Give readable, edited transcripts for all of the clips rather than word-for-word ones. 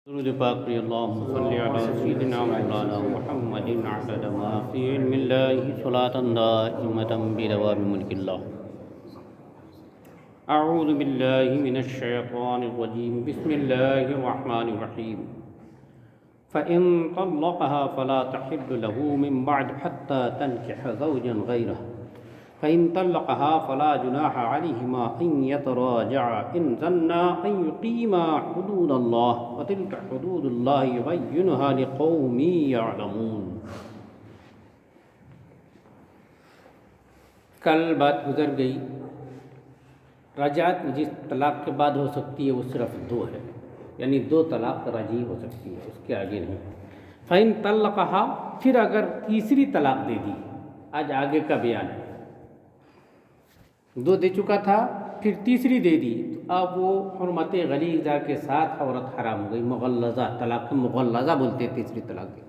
درود پاک پڑھی اللہم صلی علی سیدنا مولانا محمد عدد ما فی علم اللہ صلاة دائمة بدوام ملک اللہ. اعوذ باللہ من الشیطان الرجیم بسم اللہ الرحمن الرحیم. فإن طلقها فلا تحل له من بعد حتى تنكح زوجا غيره فإن طلقها فلا جناح عليهما أن يتراجعا إن ظنا أن يقيما حدود الله وتلك حدود الله يبينها لقوم يعلمون. کل بات گزر گئی رجعت جس طلاق کے بعد ہو سکتی ہے وہ صرف دو ہے، یعنی دو طلاق رجعی ہو سکتی ہے، اس کے آگے نہیں. فإن طلقها پھر اگر تیسری طلاق دے دی، آج آگے کا بیان ہے. دو دے چکا تھا پھر تیسری دے دی تو اب وہ حرمت غلیظہ کے ساتھ عورت حرام ہو گئی. مغلظہ طلاق مغلظہ بولتے ہیں تیسری طلاق دی.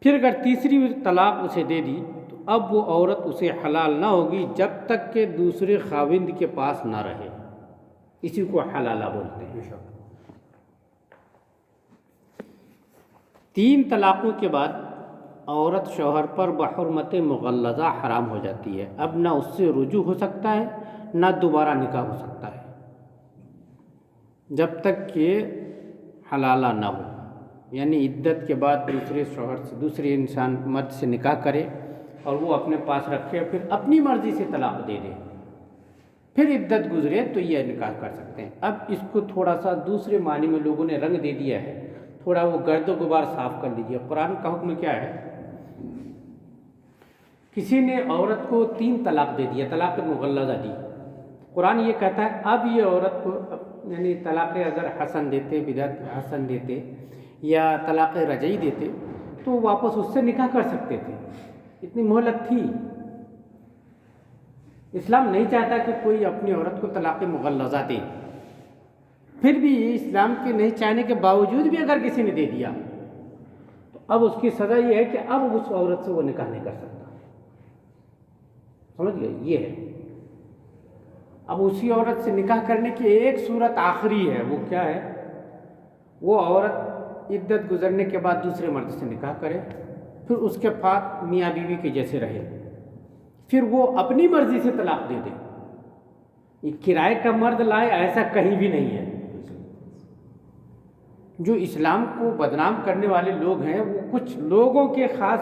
پھر اگر تیسری طلاق اسے دے دی تو اب وہ عورت اسے حلال نہ ہوگی جب تک کہ دوسرے خاوند کے پاس نہ رہے. اسی کو حلالہ بولتے ہیں. تین طلاقوں کے بعد عورت شوہر پر بحرمت مغلظہ حرام ہو جاتی ہے. اب نہ اس سے رجوع ہو سکتا ہے نہ دوبارہ نکاح ہو سکتا ہے جب تک کہ حلالہ نہ ہو، یعنی عدت کے بعد دوسرے شوہر سے دوسرے انسان مرد سے نکاح کرے اور وہ اپنے پاس رکھے پھر اپنی مرضی سے طلاق دے دے، پھر عدت گزرے تو یہ نکاح کر سکتے ہیں. اب اس کو تھوڑا سا دوسرے معنی میں لوگوں نے رنگ دے دیا ہے، تھوڑا وہ گرد و غبار صاف کر لیجیے. قرآن کا حکم کیا ہے؟ کسی نے عورت کو 3 طلاق دے دیا، طلاق مغلظہ دی. قرآن یہ کہتا ہے اب یہ عورت کو یعنی طلاق اگر حسن دیتے، بدعت حسن دیتے یا طلاق رجعی دیتے تو واپس اس سے نکاح کر سکتے تھے. اتنی مہلت تھی. اسلام نہیں چاہتا کہ کوئی اپنی عورت کو طلاق مغلظہ دے. پھر بھی اسلام کے نہیں چاہنے کے باوجود بھی اگر کسی نے دے دیا تو اب اس کی سزا یہ ہے کہ اب اس عورت سے وہ نکاح نہیں کر سکتا. سمجھ گئے؟ یہ ہے. اب اسی عورت سے نکاح کرنے کی ایک صورت آخری ہے، وہ کیا ہے؟ وہ عورت عدت گزرنے کے بعد دوسرے مرد سے نکاح کرے، پھر اس کے بعد میاں بیوی کے جیسے رہے، پھر وہ اپنی مرضی سے طلاق دے دے. یہ کرائے کا مرد لائے ایسا کہیں بھی نہیں ہے. جو اسلام کو بدنام کرنے والے لوگ ہیں وہ کچھ لوگوں کے خاص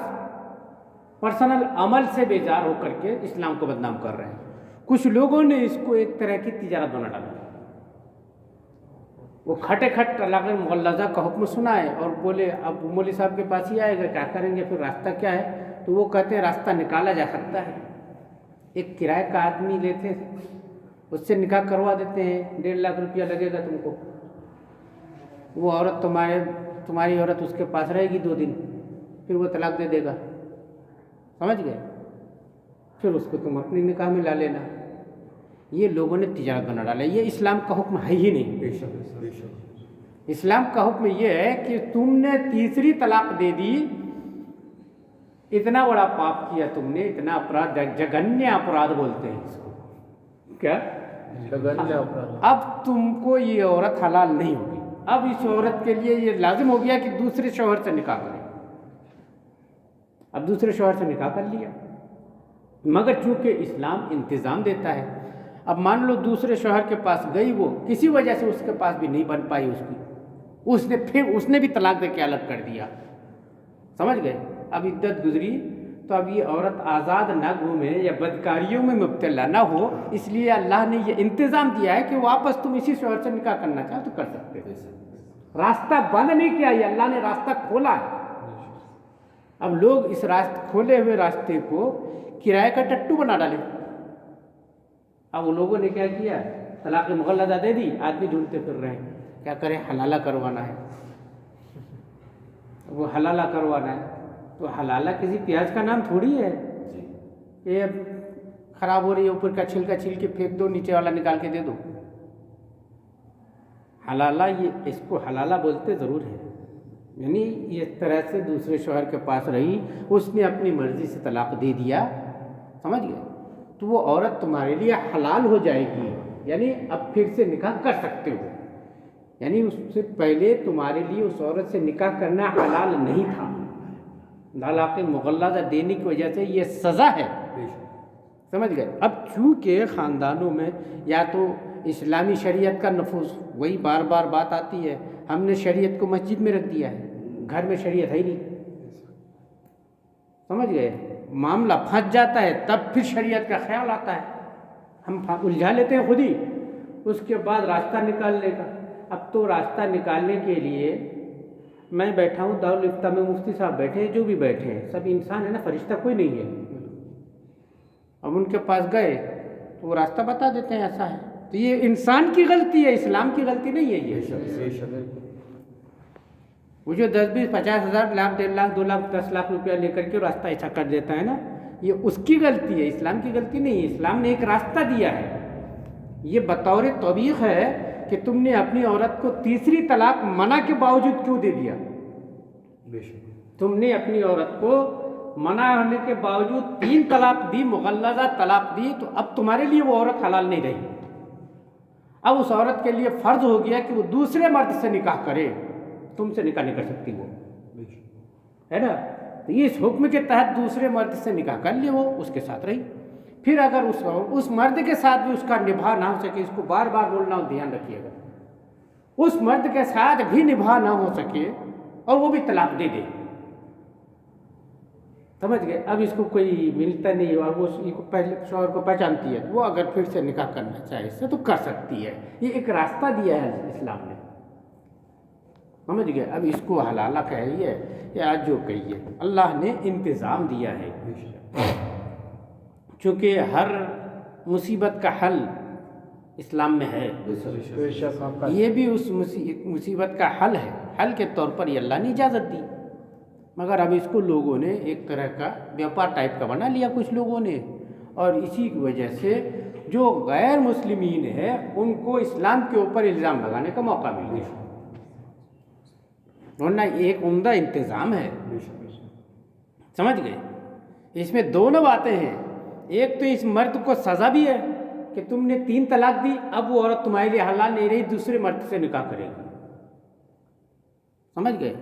پرسنل عمل سے بیزار ہو کر کے اسلام کو بدنام کر رہے ہیں. کچھ لوگوں نے اس کو ایک طرح کی تجارت بنا ڈالا. وہ کھٹے کھٹ طلاق مغلظہ کا حکم سنائے اور بولے اب مولوی صاحب کے پاس ہی آئے گا، کیا کریں گے، پھر راستہ کیا ہے؟ تو وہ کہتے ہیں راستہ نکالا جا سکتا ہے. ایک کرائے کا آدمی لیتے اس سے نکاح کروا دیتے ہیں، 1.5 لاکھ روپیہ لگے گا تم کو. وہ عورت تمہاری عورت اس کے پاس رہے گی 2 دن، پھر وہ طلاق دے دے گا. سمجھ گئے؟ پھر اس کو تم اپنی نکاح میں لا لینا. یہ لوگوں نے تجارت بنا ڈالا. یہ اسلام کا حکم ہے ہی نہیں. اسلام کا حکم یہ ہے کہ تم نے تیسری طلاق دے دی، اتنا بڑا پاپ کیا تم نے، اتنا اپرادھ، جگنیہ اپرادھ بولتے ہیں اس کو. کیا؟ اب تم کو یہ عورت حلال نہیں ہوگی. اب اس عورت کے لیے یہ لازم ہو گیا کہ دوسرے شوہر سے نکاح کرے. اب دوسرے شوہر سے نکاح کر لیا، مگر چونکہ اسلام انتظام دیتا ہے. اب مان لو دوسرے شوہر کے پاس گئی، وہ کسی وجہ سے اس کے پاس بھی نہیں بن پائی اس کی، اس نے بھی طلاق دے کے الگ کر دیا. سمجھ گئے؟ اب عدت گزری تو اب یہ عورت آزاد نہ گھومے یا بدکاریوں میں مبتلا نہ ہو، اس لیے اللہ نے یہ انتظام دیا ہے کہ واپس تم اسی شوہر سے نکاح کرنا چاہو تو کر سکتے ہو. راستہ بند نہیں کیا، یہ اللہ نے راستہ کھولا ہے. اب لوگ اس کھولے ہوئے راستے کو کرائے کا ٹٹو بنا ڈالے. اب وہ لوگوں نے کیا کیا؟ طلاق مغلظہ دے دی، آدمی ڈھونڈتے پھر رہے ہیں کیا کریں، حلالہ کروانا ہے. وہ حلالہ کروانا ہے تو حلالہ کسی پیاز کا نام تھوڑی ہے. یہ خراب ہو رہی ہے اوپر کا چھلکا چھیل کے پھینک دو، نیچے والا نکال کے دے دو. حلالہ یہ اس کو حلالہ بولتے ضرور ہے، یعنی اس طرح سے دوسرے شوہر کے پاس رہی، اس نے اپنی مرضی سے طلاق دے دیا. سمجھ گئے؟ تو وہ عورت تمہارے لیے حلال ہو جائے گی، یعنی اب پھر سے نکاح کر سکتے ہو. یعنی اس سے پہلے تمہارے لیے اس عورت سے نکاح کرنا حلال نہیں تھا، طلاق مغلظہ دینے کی وجہ سے یہ سزا ہے، سمجھ گئے؟ اب چونکہ خاندانوں میں یا تو اسلامی شریعت کا نفوذ، وہی بار بار بات آتی ہے، ہم نے شریعت کو مسجد میں رکھ دیا ہے، گھر میں شریعت ہے ہی نہیں، سمجھ گئے؟ معاملہ پھنس جاتا ہے تب پھر شریعت کا خیال آتا ہے، ہم الجھا لیتے ہیں خود ہی، اس کے بعد راستہ نکالنے کا۔ اب تو راستہ نکالنے کے لیے میں بیٹھا ہوں دارالفتہ میں، مفتی صاحب بیٹھے ہیں، جو بھی بیٹھے ہیں سب انسان ہے نا، فرشتہ کوئی نہیں ہے، اب ان کے پاس گئے تو وہ راستہ بتا دیتے ہیں ایسا ہے، تو یہ انسان کی غلطی ہے، اسلام کی غلطی نہیں ہے یہ۔ وہ جو 10 20 50 ہزار لاکھ 1.5 لاکھ 2 لاکھ 10 لاکھ روپیہ لے کر کے راستہ ایسا کر دیتا ہے نا، یہ اس کی غلطی ہے، اسلام کی غلطی نہیں ہے۔ اسلام نے ایک راستہ دیا ہے، یہ بطور توبیخ ہے کہ تم نے اپنی عورت کو تیسری طلاق منع کے باوجود کیوں دے دیا؟ تم نے اپنی عورت کو منع ہونے کے باوجود 3 طلاق دی، مغلظہ طلاق دی، تو اب تمہارے لیے وہ عورت حلال نہیں رہی، اب اس عورت کے لیے فرض ہو گیا کہ وہ دوسرے مرد سے نکاح کرے، تم سے نکاح نہیں کر سکتی وہ، ہے نا؟ تو یہ اس حکم کے تحت دوسرے مرد سے نکاح کر لیے، وہ اس کے ساتھ رہی۔ پھر اگر اس مرد کے ساتھ بھی اس کا نبھا نہ ہو سکے، اس کو بار بار بولنا ہو، دھیان رکھیے گا، اس مرد کے ساتھ بھی نبھا نہ ہو سکے اور وہ بھی طلاق دے دے، سمجھ گئے؟ اب اس کو کوئی ملتا نہیں اور وہ اس کو پہلے شوہر کو پہچانتی ہے، وہ اگر پھر سے نکاح کرنا چاہے اس سے تو کر سکتی ہے، یہ ایک راستہ دیا ہے اسلام نے، سمجھ گئے؟ اب اس کو حلالہ کہیے یا جو کہیے، اللہ نے انتظام دیا ہے، چونکہ ہر مصیبت کا حل اسلام میں ہے، یہ بھی اس مصیبت کا حل ہے، حل کے طور پر یہ اللہ نے اجازت دی، مگر اب اس کو لوگوں نے ایک طرح کا بیوپار ٹائپ کا بنا لیا کچھ لوگوں نے، اور اسی کی وجہ سے جو غیر مسلمین ہیں ان کو اسلام کے اوپر الزام لگانے کا موقع مل گیا، ورنہ ایک عمدہ انتظام ہے، سمجھ گئے؟ اس میں دونوں باتیں ہیں، ایک تو اس مرد کو سزا بھی ہے کہ تم نے 3 طلاق دی، اب وہ عورت تمہارے لیے حلال نہیں رہی، دوسرے مرد سے نکاح کرے گی، سمجھ گئے؟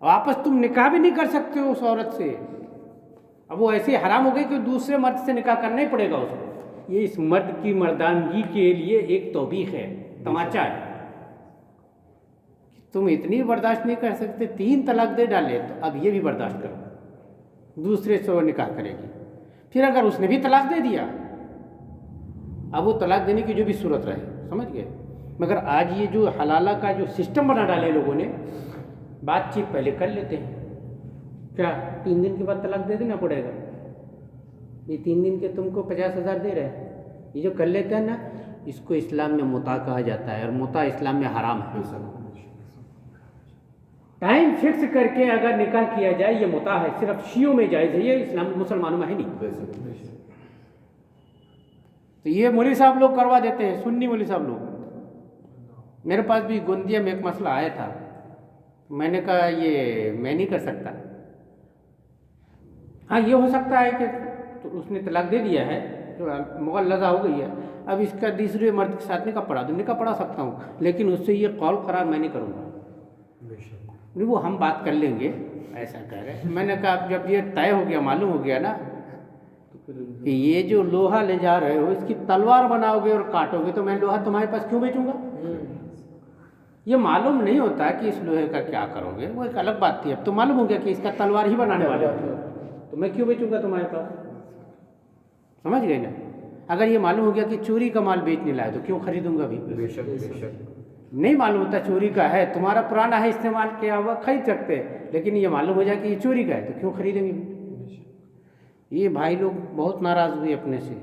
واپس تم نکاح بھی نہیں کر سکتے ہو اس عورت سے، اب وہ ایسے حرام ہو گئی کہ دوسرے مرد سے نکاح کرنا ہی پڑے گا اس کو، یہ اس مرد کی مردانگی کے لیے ایک توبیخ ہے، تماچا ہے، تم اتنی برداشت نہیں کر سکتے، 3 طلاق دے ڈالے تو اب یہ بھی برداشت کرو، دوسرے سے وہ نکاح کرے گی، پھر اگر اس نے بھی طلاق دے دیا، اب وہ طلاق دینے کی جو بھی صورت رہے، سمجھ گئے؟ مگر آج یہ جو حلالہ کا جو سسٹم بنا ڈالے لوگوں نے، بات چیت پہلے کر لیتے ہیں، کیا 3 دن کے بعد طلاق دے دینا پڑے گا، یہ 3 دن کے تم کو 50 ہزار دے رہے ہیں، یہ جو کر لیتے ہیں نا، اس کو اسلام میں متاع کہا جاتا ہے، اور متاع اسلام میں حرام ہے، ٹائم فکس کر کے اگر نکاح کیا جائے یہ متاع ہے، صرف شیعوں میں جائز ہے، یہ اسلام مسلمانوں میں ہے نہیں، تو یہ مولوی صاحب لوگ کروا دیتے ہیں، سنی مولوی صاحب لوگ، میرے پاس بھی گوندیا میں ایک مسئلہ آیا تھا، میں نے کہا یہ میں نہیں کر سکتا، ہاں یہ ہو سکتا ہے کہ تو اس نے طلاق دے دیا ہے، مغلظہ ہو گئی ہے، اب اس کا دوسرے مرد کے ساتھ نکاح پڑھا سکتا ہوں، لیکن اس سے یہ قول قرار میں نہیں کروں گا، نہیں وہ ہم بات کر لیں گے، ایسا کہہ رہے۔ میں نے کہا جب یہ طے ہو گیا، معلوم ہو گیا نا کہ یہ جو لوہا لے جا رہے ہو اس کی تلوار بناؤ گے اور کاٹو گے، تو میں لوہا تمہارے پاس کیوں بیچوں گا؟ یہ معلوم نہیں ہوتا کہ اس لوہے کا کیا کرو گے، وہ ایک الگ بات تھی، اب تو معلوم ہو گیا کہ اس کا تلوار ہی بنانے والے ہو، تو میں کیوں بیچوں گا تمہارے پاس، سمجھ گئے نا؟ اگر یہ معلوم ہو گیا کہ چوری کا مال بیچنے لائے تو کیوں خریدوں گا بھی؟ نہیں معلوم ہوتا چوری کا ہے، تمہارا پرانا ہے استعمال کیا ہوا، خرید سکتے، لیکن یہ معلوم ہو جائے کہ یہ چوری کا ہے تو کیوں خریدیں گے؟ یہ بھائی لوگ بہت ناراض ہوئے اپنے سے،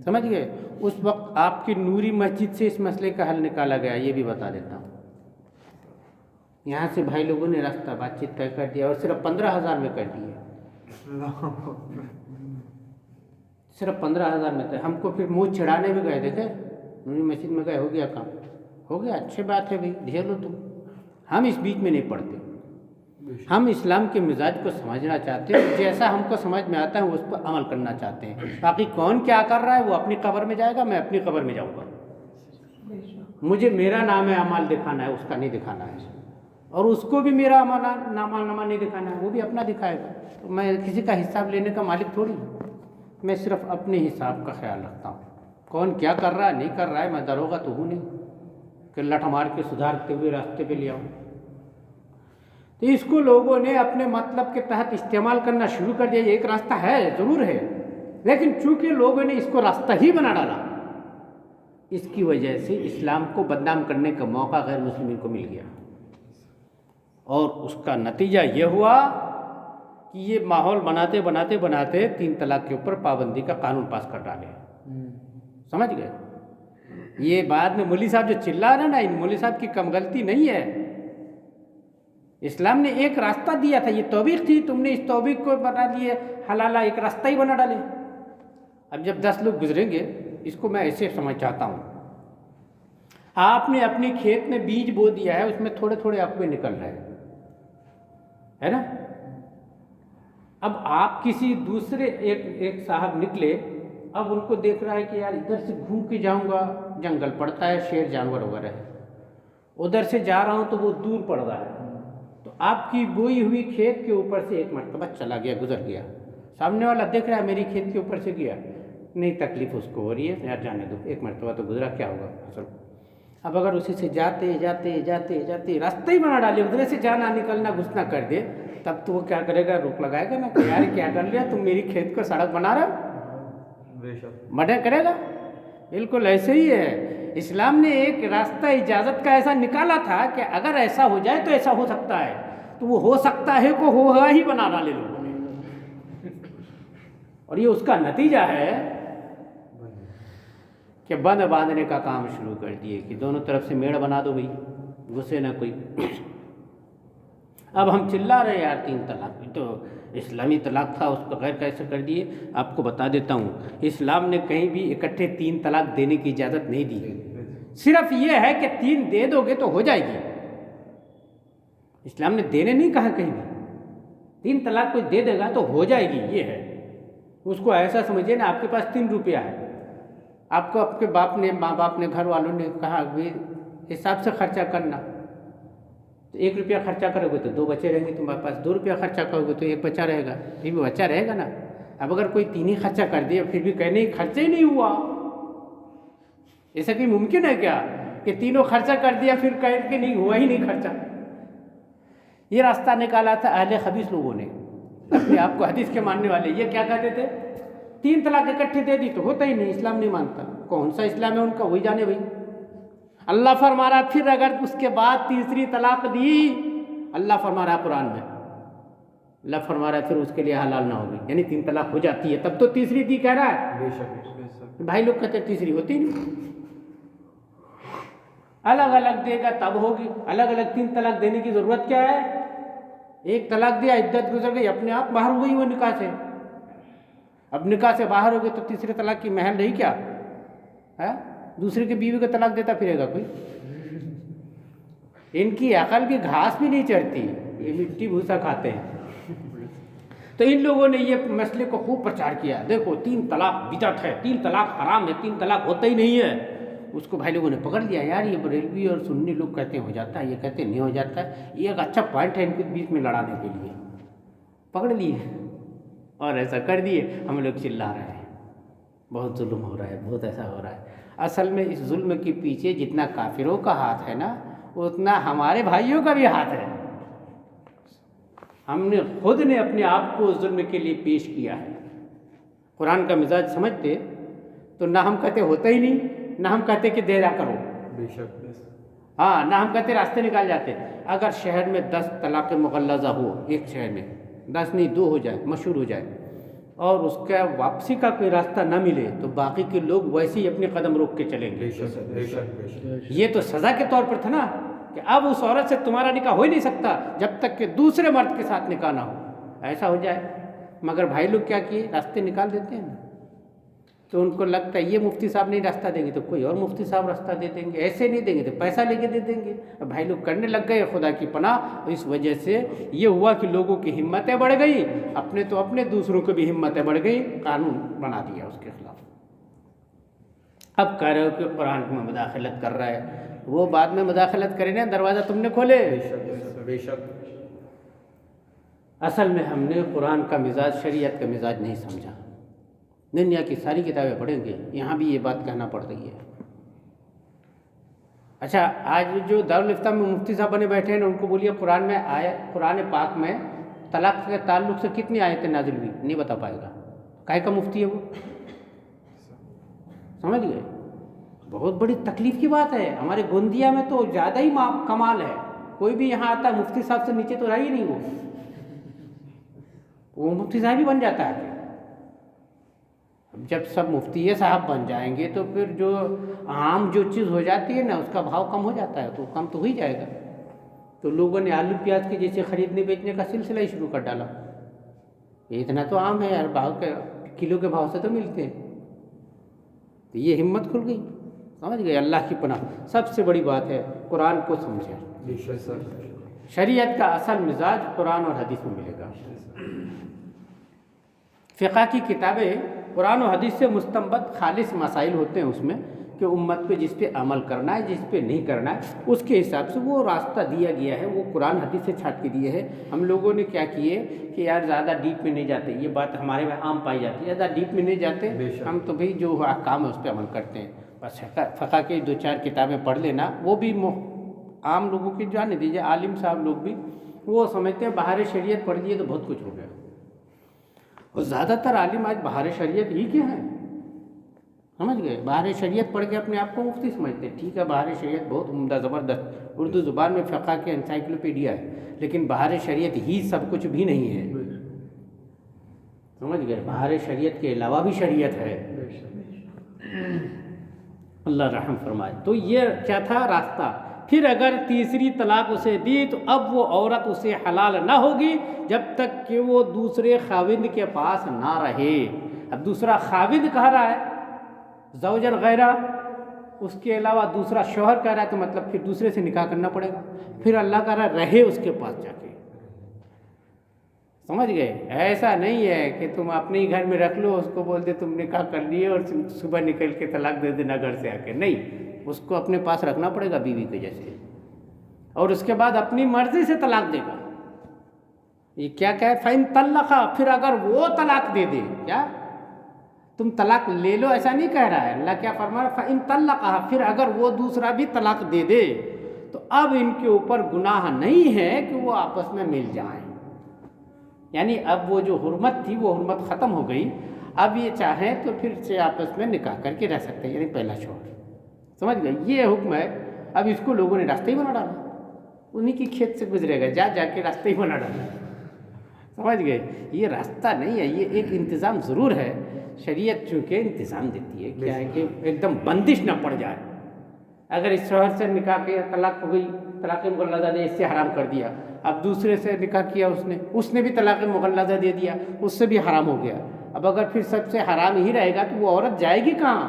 سمجھ گئے؟ اس وقت آپ کی نوری مسجد سے اس مسئلے کا حل نکالا گیا، یہ بھی بتا دیتا ہوں، یہاں سے بھائی لوگوں نے راستہ بات چیت طے کر دیا اور صرف 15,000 میں کر دیے، صرف 15,000 میں تھے، ہم کو پھر منہ چھڑانے بھی گئے، دیکھے نوری مسجد میں گئے، ہو گیا کام، ہو گیا، اچھی بات ہے بھائی، ڈھیر لو تم، ہم اس بیچ میں نہیں پڑتے، ہم اسلام کے مزاج کو سمجھنا چاہتے ہیں، جیسا ہم کو سمجھ میں آتا ہے اس پر عمل کرنا چاہتے ہیں، باقی کون کیا کر رہا ہے وہ اپنی قبر میں جائے گا، میں اپنی قبر میں جاؤں گا، مجھے میرا نام اعمال دکھانا ہے، اس کا نہیں دکھانا ہے، اور اس کو بھی میرا نامہ نہیں دکھانا ہے، وہ بھی اپنا دکھائے گا. تو میں کسی کا حساب لینے کا مالک تھوڑی ہوں. میں صرف اپنے حساب کا خیال رکھتا ہوں. کون کیا کر رہا ہے نہیں کر رہا ہے میں داروغہ تو ہوں نہیں کہ لٹ مار کے سدھارتے ہوئے راستے پہ لے آؤں. تو اس کو لوگوں نے اپنے مطلب کے تحت استعمال کرنا شروع کر دیا. یہ ایک راستہ ہے ضرور ہے، لیکن چونکہ لوگوں نے اس کو راستہ ہی بنا ڈالا، اس کی وجہ سے اسلام کو بدنام کرنے کا موقع غیر مسلمین کو مل گیا. اور اس کا نتیجہ یہ ہوا کہ یہ ماحول بناتے بناتے بناتے 3 طلاق کے اوپر پابندی کا قانون پاس کر ڈالے. سمجھ گئے؟ یہ بعد میں مولوی صاحب جو چلا رہا نا، ان مولوی صاحب کی کم غلطی نہیں ہے. اسلام نے ایک راستہ دیا تھا، یہ توبیق تھی، تم نے اس توبیق کو بنا لیے حلالہ، ایک راستہ ہی بنا ڈالے. اب جب 10 لوگ گزریں گے، اس کو میں ایسے سمجھ چاہتا ہوں، آپ نے اپنے کھیت میں بیج بو دیا ہے، اس میں تھوڑے تھوڑے عقبے نکل رہے ہیں، ہے نا؟ اب آپ کسی دوسرے ایک صاحب نکلے، اب ان کو دیکھ رہا ہے کہ یار ادھر سے گھوم کے جاؤں گا، جنگل پڑتا ہے، شیر جانور وغیرہ ہے، ادھر سے جا رہا ہوں تو وہ دور پڑ رہا ہے. تو آپ کی بوئی ہوئی کھیت کے اوپر سے ایک مرتبہ چلا گیا، گزر گیا. سامنے والا دیکھ رہا ہے میری کھیت کے اوپر سے گیا، نہیں تکلیف اس کو ہو رہی ہے، یار جانے دو، ایک مرتبہ تو گزرا، کیا ہوگا اصل. اب اگر اسی سے جاتے جاتے جاتے جاتے راستہ ہی بنا ڈالے، ادھر سے جانا نکلنا گھسنا کر دے، تب تو وہ کیا کرے گا؟ روک لگائے گا نا کہ یار کیا کر لیا تم، میری کھیت کو سڑک بنا رہے ہو، مڈے کرے گا. بالکل ایسے ہی ہے. اسلام نے ایک راستہ اجازت کا ایسا نکالا تھا کہ اگر ایسا ہو جائے تو ایسا ہو سکتا ہے، تو وہ ہو سکتا ہے کو ہو ہی بنا ڈالے لوگوں نے. اور یہ اس کا نتیجہ ہے کہ بند باندھنے کا کام شروع کر دیے کہ دونوں طرف سے میڑ بنا دو بھائی، گھسے نہ کوئی. اب ہم چلا رہے یار 3 طلاق، تو اسلامی طلاق تھا، اس کو غیر کیسے کر دیے. آپ کو بتا دیتا ہوں، اسلام نے کہیں بھی اکٹھے 3 طلاق دینے کی اجازت نہیں دی. صرف یہ ہے کہ 3 دے دو گے تو ہو جائے گی. اسلام نے دینے نہیں کہا کہیں بھی. 3 طلاق کوئی دے دے گا تو ہو جائے گی، یہ ہے. اس کو ایسا سمجھے نا، آپ کے پاس 3 روپیہ ہے، آپ کو آپ کے ماں باپ نے، گھر والوں نے کہا کہ حساب سے خرچہ کرنا، تو 1 روپیہ خرچہ کرو گے تو 2 بچے رہیں گے، تمہارے پاس 2 روپیہ خرچہ کرو گے تو 1 بچہ رہے گا، پھر بھی بچہ رہے گا نا. اب اگر کوئی 3 ہی خرچہ کر دیا پھر بھی کہنے خرچہ ہی نہیں ہوا، ایسا کہ ممکن ہے کیا کہ تینوں خرچہ کر دیا پھر کہہ کہ نہیں ہوا ہی نہیں خرچہ. یہ راستہ نکالا تھا اہل خبیث لوگوں نے، اپنے آپ کو حدیث کے ماننے والے. یہ کیا کہتے تھے؟ 3 طلاق اکٹھے دے دی تو ہوتا ہی نہیں، اسلام نہیں مانتا. کون سا اسلام ہے ان کا، وہی جانے بھائی. اللہ فرما رہا پھر اگر اس کے بعد تیسری طلاق دی، اللہ فرما رہا قرآن میں، اللہ فرما رہا ہے پھر اس کے لیے حلال نہ ہوگی، یعنی 3 طلاق ہو جاتی ہے تب تو تیسری دی کہہ رہا ہے. بے شک بھائی لوگ کہتے ہیں تیسری ہوتی نہیں، الگ الگ دے گا تب ہوگی. الگ الگ 3 طلاق دینے کی ضرورت کیا ہے؟ 1 طلاق دیا، عدت گزر گئی، اپنے آپ باہر ہو گئی وہ نکاح سے. اب نکاح سے باہر ہو گئی تو تیسرے طلاق کی محل رہی کیا ہے؟ دوسرے کی بیوی کو طلاق دیتا پھرے گا کوئی؟ ان کی عقل بھی گھاس بھی نہیں چڑھتی، یہ مٹی بھوسا کھاتے ہیں. تو ان لوگوں نے یہ مسئلے کو خوب پرچار کیا، دیکھو 3 طلاق بدعت ہے، 3 طلاق حرام ہے، 3 طلاق ہوتا ہی نہیں ہے. اس کو بھائی لوگوں نے پکڑ لیا، یار یہ بریلوی اور سنی لوگ کہتے ہیں ہو جاتا ہے، یہ کہتے ہیں نہیں ہو جاتا ہے، یہ ایک اچھا پوائنٹ ہے ان کے بیچ میں لڑانے کے لیے. پکڑ لیے اور ایسا کر دیے. ہم لوگ چلا رہے ہیں بہت ظلم ہو رہا ہے، بہت ایسا ہو رہا ہے. اصل میں اس ظلم کے پیچھے جتنا کافروں کا ہاتھ ہے نا، اتنا ہمارے بھائیوں کا بھی ہاتھ ہے. ہم نے خود نے اپنے آپ کو ظلم کے لیے پیش کیا ہے. قرآن کا مزاج سمجھتے تو نہ ہم کہتے ہوتا ہی نہیں، نہ ہم کہتے کہ دے رہا کرو. بے شک. ہاں، نہ ہم کہتے راستے نکال جاتے. اگر شہر میں 10 طلاق مغلظہ ہو، ایک شہر میں 10 نہیں 2 ہو جائے، مشہور ہو جائے، اور اس کا واپسی کا کوئی راستہ نہ ملے، تو باقی کے لوگ ویسے ہی اپنے قدم روک کے چلیں گے. یہ تو سزا کے طور پر تھا نا کہ اب اس عورت سے تمہارا نکاح ہو ہی نہیں سکتا جب تک کہ دوسرے مرد کے ساتھ نکاح نہ ہو. ایسا ہو جائے. مگر بھائی لوگ کیا کیے؟ راستے نکال دیتے ہیں نا. تو ان کو لگتا ہے یہ مفتی صاحب نہیں راستہ دیں گے تو کوئی اور مفتی صاحب راستہ دے دیں گے، ایسے نہیں دیں گے تو پیسہ لے کے دے دیں گے. بھائی لوگ کرنے لگ گئے خدا کی پناہ. اس وجہ سے یہ ہوا کہ لوگوں کی ہمتیں بڑھ گئی، اپنے تو اپنے، دوسروں کو بھی ہمتیں بڑھ گئی، قانون بنا دیا اس کے خلاف. اب کہہ رہے ہو کہ قرآن میں مداخلت کر رہا ہے. وہ بعد میں مداخلت کرے نا، دروازہ تم نے کھولے. بے شک. اصل میں ہم نے قرآن کا مزاج، شریعت کا مزاج نہیں سمجھا. دنیا کی ساری کتابیں پڑھیں گے، یہاں بھی یہ بات کہنا پڑ رہی ہے. اچھا، آج جو دارالفتہ میں مفتی صاحب بنے بیٹھے ہیں نا، ان کو بولیے قرآن میں قرآن پاک میں طلاق کے تعلق سے کتنی آیتیں نازل ہوئی، نہیں بتا پائے گا. کاہے کا مفتی ہے وہ؟ سمجھ گئے؟ بہت بڑی تکلیف کی بات ہے. ہمارے گوندیا میں تو زیادہ ہی کمال ہے. کوئی بھی یہاں آتا ہے مفتی صاحب سے نیچے تو رہا ہی نہیں، وہ مفتی صاحب ہی بن جاتا ہے. جب سب مفتی صاحب بن جائیں گے تو پھر جو عام جو چیز ہو جاتی ہے نا، اس کا بھاؤ کم ہو جاتا ہے، تو کم تو ہو ہی جائے گا. تو لوگوں نے آلو پیاز کے جیسے خریدنے بیچنے کا سلسلہ ہی شروع کر ڈالا. یہ اتنا تو عام ہے یار، بھاؤ کے کلو کے بھاؤ سے تو ملتے ہیں. تو یہ ہمت کھل گئی. سمجھ گئے؟ اللہ کی پناہ سب سے بڑی بات ہے قرآن کو سمجھے. شریعت کا اصل مزاج قرآن اور حدیث میں ملے گا. فقہ کی کتابیں قرآن و حدیث سے مستنبط خالص مسائل ہوتے ہیں اس میں، کہ امت پہ جس پہ عمل کرنا ہے، جس پہ نہیں کرنا ہے، اس کے حساب سے وہ راستہ دیا گیا ہے، وہ قرآن حدیث سے چھانٹ کے دیے ہے. ہم لوگوں نے کیا کیے کہ یار زیادہ ڈیپ میں نہیں جاتے، یہ بات ہمارے میں عام پائی جاتی ہے، زیادہ ڈیپ میں نہیں جاتے. ہم تو بھئی جو احکام ہے اس پہ عمل کرتے ہیں. بس فقہ کی 2-4 کتابیں پڑھ لینا، وہ بھی عام لوگوں کی جانے دیجیے. عالم صاحب لوگ بھی وہ سمجھتے ہیں بہار شریعت پڑھ لیے تو بہت کچھ ہو گیا. اور زیادہ تر عالم آج بہار شریعت ہی کے ہیں. سمجھ گئے؟ بہار شریعت پڑھ کے اپنے آپ کو مفتی سمجھتے ہیں. ٹھیک ہے، بہار شریعت بہت عمدہ زبردست اردو زبان میں فقہ کے انسائکلوپیڈیا ہے، لیکن بہار شریعت ہی سب کچھ بھی نہیں ہے. سمجھ گئے؟ بہار شریعت کے علاوہ بھی شریعت ہے. اللہ رحم فرمائے. تو یہ کیا تھا راستہ. پھر اگر تیسری طلاق اسے دی تو اب وہ عورت اسے حلال نہ ہوگی جب تک کہ وہ دوسرے خاوند کے پاس نہ رہے. اب دوسرا خاوند کہہ رہا ہے زوجن غیرہ، اس کے علاوہ دوسرا شوہر کہہ رہا ہے، تو مطلب پھر دوسرے سے نکاح کرنا پڑے گا. پھر اللہ کہہ رہا ہے رہے اس کے پاس جا کے. سمجھ گئے؟ ایسا نہیں ہے کہ تم اپنے ہی گھر میں رکھ لو، اس کو بول دے تم نکاح کر لیے اور صبح نکل کے طلاق دے دینا گھر سے آ کے. نہیں، اس کو اپنے پاس رکھنا پڑے گا بیوی کے جیسے، اور اس کے بعد اپنی مرضی سے طلاق دے گا. یہ کیا کہ فَإِن طَلَّقَ، پھر اگر وہ طلاق دے دے. کیا تم طلاق لے لو ایسا نہیں کہہ رہا ہے. اللہ کیا فرما رہا ہے؟ فَإِن طَلَّقَ، پھر اگر وہ دوسرا بھی طلاق دے دے تو اب ان کے اوپر گناہ نہیں ہے کہ وہ آپس میں مل جائیں. یعنی اب وہ جو حرمت تھی وہ حرمت ختم ہو گئی. اب یہ چاہیں تو پھر سے آپس میں نکاح کر کے رہ سکتے ہیں، یعنی پہلا شوہر. سمجھ گئے؟ یہ حکم ہے. اب اس کو لوگوں نے راستہ ہی بنا ڈالا. انہی کی کھیت سے گزرے گا، جا کے راستہ ہی بنا ڈالا. سمجھ گئے؟ یہ راستہ نہیں ہے، یہ ایک انتظام ضرور ہے. شریعت چونکہ انتظام دیتی ہے، کیا ہے کہ ایک دم بندش نہ پڑ جائے. اگر اس شوہر سے نکاح کے طلاق ہو گئی، طلاق مغلظہ دے، اس سے حرام کر دیا. اب دوسرے سے نکاح کیا اس نے بھی طلاق مغلظہ دے دیا، اس سے بھی حرام ہو گیا. اب اگر پھر سب سے حرام ہی رہے گا تو وہ عورت جائے گی کہاں؟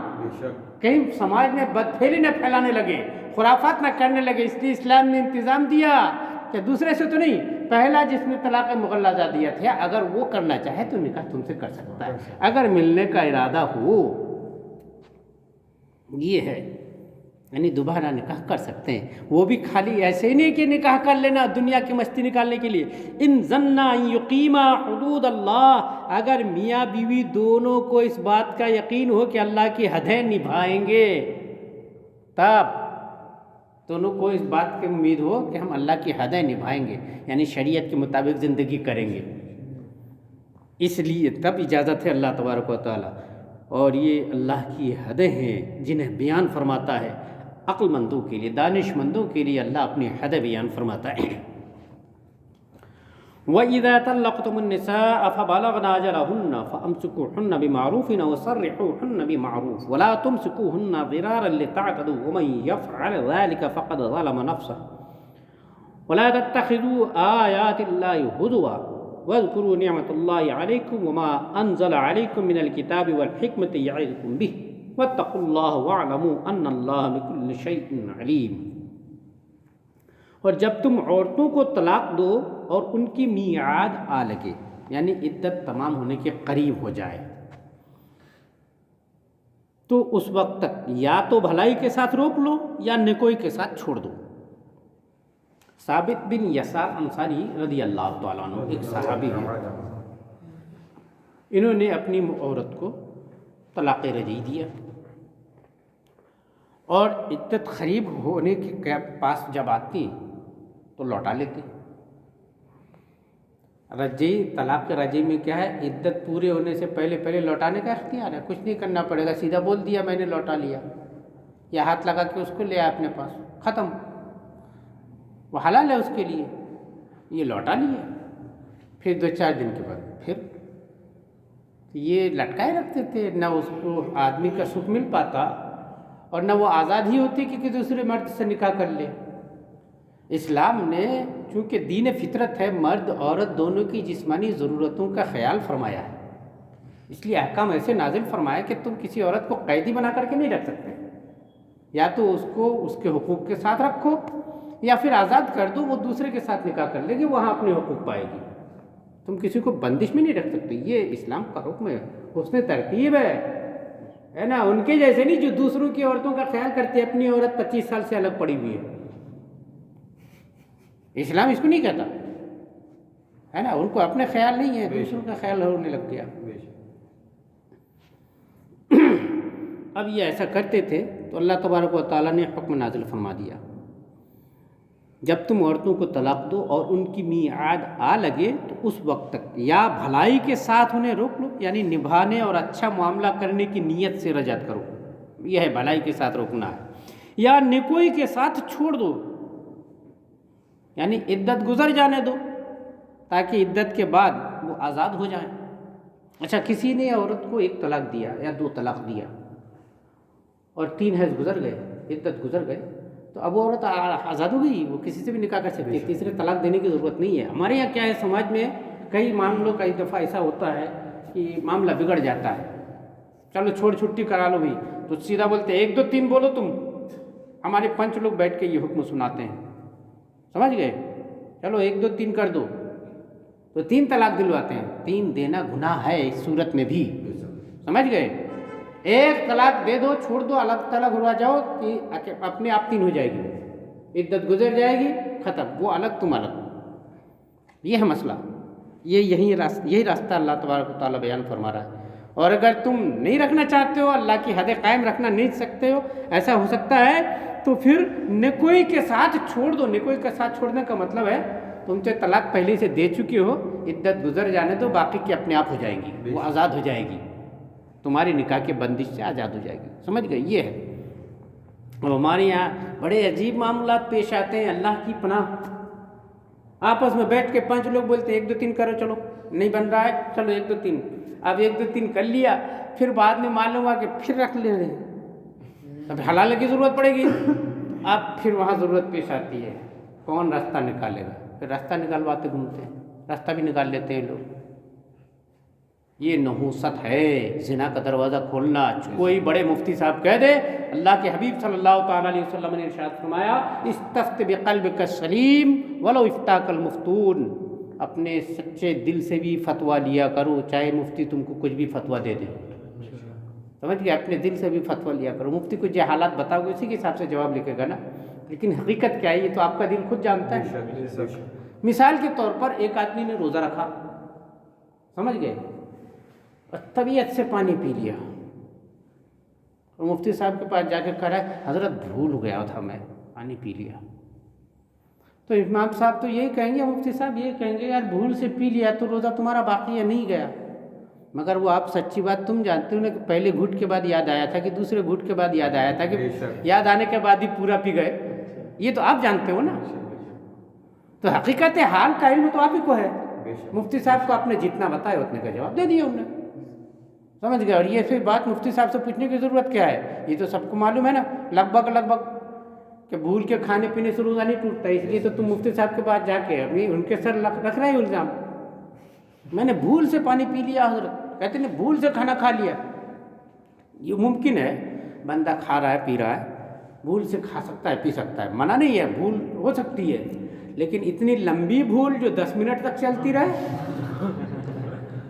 کہیں سماج میں بدپھیلی نہ پھیلانے لگے، خرافات نہ کرنے لگے. اس لیے اسلام نے انتظام دیا کہ دوسرے سے تو نہیں، پہلا جس نے طلاق مغلظہ دیا تھا اگر وہ کرنا چاہے تو نکاح تم سے کر سکتا ہے، اگر ملنے کا ارادہ ہو. یہ ہے، یعنی دوبارہ نکاح کر سکتے ہیں. وہ بھی خالی ایسے ہی نہیں کہ نکاح کر لینا دنیا کی مستی نکالنے کے لیے. ان ظنا یقیما حدود اللہ، اگر میاں بیوی دونوں کو اس بات کا یقین ہو کہ اللہ کی حدیں نبھائیں گے، تب دونوں کو اس بات کی امید ہو کہ ہم اللہ کی حدیں نبھائیں گے، یعنی شریعت کے مطابق زندگی کریں گے، اس لیے تب اجازت ہے اللہ تبارک و تعالیٰ. اور یہ اللہ کی حدیں ہیں جنہیں بیان فرماتا ہے عقل مندوں کے لیے، دانش مندوں کے لیے اللہ اپنی حد بیان فرماتا ہے. وَإِذَا طَلَّقْتُمُ النِّسَاءَ فَبَلَغْنَ أَجَلَهُنَّ فَأَمْسِكُوهُنَّ بِمَعْرُوفٍ أَوْ سَرِّحُوهُنَّ بِمَعْرُوفٍ وَلَا تُمْسِكُوهُنَّ ضِرَارًا لِتَعْتَدُوا وَمَنْ يَفْعَلْ ذَلِكَ فَقَدْ ظَلَمَ نَفْسَهُ وَلَا تَتَّخِذُوا آيَاتِ اللَّهِ هُزُوًا وَاذْكُرُوا نِعْمَةَ اللَّهِ عَلَيْكُمْ وَمَا أَنزَلَ عَلَيْكُمْ مِنَ الْكِتَابِ وَالْحِكْمَةِ يَعِظُكُمْ بِهِ وَاتَّقُوا اللَّهَ وَاعْلَمُوا أَنَّ اللَّهَ بِكُلِّ شَيْءٍ عَلِيمٌ. اور جب تم عورتوں کو طلاق دو اور ان کی میعاد آ لگے، یعنی عدت تمام ہونے کے قریب ہو جائے، تو اس وقت تک یا تو بھلائی کے ساتھ روک لو یا نیکوئی کے ساتھ چھوڑ دو۔ ثابت بن یسار انصاری رضی اللہ تعالیٰ عنہ ایک صحابی ہیں، انہوں نے اپنی عورت کو طلاق رجعی دیا اور عدت قریب ہونے کے پاس جب آتی تو لوٹا لیتے۔ رجعی طلاق رجعی میں کیا ہے، عدت پورے ہونے سے پہلے لوٹانے کا اختیار ہے، کچھ نہیں کرنا پڑے گا، سیدھا بول دیا میں نے لوٹا لیا، یا ہاتھ لگا کے اس کو لے آیا اپنے پاس، ختم، وہ حلال ہے اس کے لیے، یہ لوٹا لیا۔ پھر 2-4 دن کے بعد پھر یہ لٹکائے رکھتے تھے، نہ اس کو آدمی کا سکھ مل پاتا اور نہ وہ آزاد ہی ہوتی کہ کسی دوسرے مرد سے نکاح کر لے۔ اسلام نے چونکہ دین فطرت ہے، مرد عورت دونوں کی جسمانی ضرورتوں کا خیال فرمایا ہے، اس لیے احکام ایسے نازل فرمایا کہ تم کسی عورت کو قیدی بنا کر کے نہیں رکھ سکتے، یا تو اس کو اس کے حقوق کے ساتھ رکھو یا پھر آزاد کر دو، وہ دوسرے کے ساتھ نکاح کر لے گی، وہاں اپنے حقوق پائے گی، تم کسی کو بندش میں نہیں رکھ سکتے۔ یہ اسلام کا حکم ہے، حسن ترتیب ہے نا، ان کے جیسے نہیں جو دوسروں کی عورتوں کا خیال کرتے، اپنی عورت 25 سال سے الگ پڑی ہوئی ہے، اسلام اس کو نہیں کہتا ہے نا، ان کو اپنے خیال نہیں ہے، دوسروں کا خیال ہونے لگ گیا۔ اب یہ ایسا کرتے تھے تو اللہ تبارک و تعالیٰ نے حکم نازل فرما دیا، جب تم عورتوں کو طلاق دو اور ان کی میعاد آ لگے تو اس وقت تک یا بھلائی کے ساتھ انہیں روک لو، یعنی نبھانے اور اچھا معاملہ کرنے کی نیت سے رجعت کرو، یہ ہے بھلائی کے ساتھ روکنا ہے، یا نیکوئی کے ساتھ چھوڑ دو، یعنی عدت گزر جانے دو تاکہ عدت کے بعد وہ آزاد ہو جائیں۔ اچھا، کسی نے عورت کو 1 طلاق دیا یا 2 طلاق دیا اور 3 حیض گزر گئے، عدت گزر گئے، تو اب وہ عورت آزاد ہو گئی، وہ کسی سے بھی نکاح کر سکتی ہے، تیسرے طلاق دینے کی ضرورت نہیں ہے۔ ہمارے یہاں کیا ہے، سماج میں کئی معاملوں کا ایک دفعہ ایسا ہوتا ہے کہ معاملہ بگڑ جاتا ہے، چلو چھوڑ چھٹی کرا لو بھی، تو سیدھا بولتے 1 2 3 بولو تم، ہمارے 5 لوگ بیٹھ کے یہ حکم سناتے ہیں، سمجھ گئے، چلو 1 2 3 کر دو، تو 3 طلاق دلواتے ہیں۔ 3 دینا گناہ ہے اس صورت میں بھی، سمجھ گئے، 1 طلاق دے دو، چھوڑ دو، الگ تلگ ہوا جاؤ کہ اپنے آپ 3 ہو جائے گی، عدت گزر جائے گی، ختم، وہ الگ تم الگ، یہ ہے مسئلہ، یہی راستہ اللہ تبارک و تعالیٰ بیان فرما رہا ہے۔ اور اگر تم نہیں رکھنا چاہتے ہو، اللہ کی حد قائم رکھنا نہیں سکتے ہو، ایسا ہو سکتا ہے تو پھر نیکوئی کے ساتھ چھوڑ دو۔ نیکوئی کے ساتھ چھوڑنے کا مطلب ہے تم سے طلاق پہلے سے دے چکے ہو، عدت گزر جانے دو، باقی کی اپنے آپ ہو جائے گی، وہ آزاد ہو جائے گی، تمہاری نکاح کے بندش سے آزاد ہو جائے گی، سمجھ گئے، یہ ہے۔ اب ہمارے یہاں بڑے عجیب معاملات پیش آتے ہیں، اللہ کی پناہ، آپس میں بیٹھ کے 5 لوگ بولتے 1 2 3 کرو، چلو نہیں بن رہا ہے، چلو 1 2 3، اب 1 2 3 کر لیا، پھر بعد میں معلوم ہوا کہ پھر رکھ لے رہے ہیں، اب حلال کی ضرورت پڑے گی، اب پھر وہاں ضرورت پیش آتی ہے، کون راستہ نکالے گا، پھر راستہ نکالواتے گھومتے ہیں، راستہ بھی نکال لیتے ہیں لوگ۔ یہ نحوست ہے، زنا کا دروازہ کھولنا۔ کوئی بڑے مفتی صاحب کہہ دے، اللہ کے حبیب صلی اللہ تعالیٰ علیہ وسلم نے ارشاد فرمایا، استفت بقلبک السلیم ولو افتاک المفتون، اپنے سچے دل سے بھی فتویٰ لیا کرو، چاہے مفتی تم کو کچھ بھی فتویٰ دے دے، سمجھ گئے، اپنے دل سے بھی فتویٰ لیا کرو۔ مفتی کو جو حالات بتاؤ گے اسی کے حساب سے جواب لکھے گا نا، لیکن حقیقت کیا ہے یہ تو آپ کا دل خود جانتا ہے۔ مثال کے طور پر ایک آدمی نے روزہ رکھا، سمجھ گئے، اور طبیعت سے پانی پی لیا، اور مفتی صاحب کے پاس جا کے کہا ہے حضرت بھول گیا تھا میں، پانی پی لیا، تو امام صاحب تو یہی کہیں گے، مفتی صاحب یہ کہیں گے یار بھول سے پی لیا تو روزہ تمہارا باقی ہے، نہیں گیا، مگر وہ آپ سچی بات تم جانتے ہو نا کہ پہلے گھٹ کے بعد یاد آیا تھا کہ دوسرے گھٹ کے بعد یاد آیا تھا کہ یاد آنے کے بعد ہی پورا پی گئے، یہ تو آپ جانتے ہو نا، تو حقیقت حال کا علم تو آپ ہی کو ہے۔ مفتی صاحب کو آپ نے جتنا بتایا اتنے کا جواب دے دیا انہوں نے، سمجھ گئے، اور یہ پھر بات مفتی صاحب سے پوچھنے کی ضرورت کیا ہے، یہ تو سب کو معلوم ہے نا لگ بھگ کہ بھول کے کھانے پینے سے روزہ نہیں ٹوٹتا، اس لیے تو تم مفتی صاحب کے پاس جا کے ابھی ان کے سر رکھ رہے ہیں الزام، میں نے بھول سے پانی پی لیا حضرت، کہتے ہیں بھول سے کھانا کھا لیا، یہ ممکن ہے بندہ کھا رہا ہے پی رہا ہے، بھول سے کھا سکتا ہے پی سکتا ہے، منع نہیں ہے، بھول ہو سکتی ہے، لیکن اتنی لمبی بھول جو 10 منٹ تک چلتی رہے،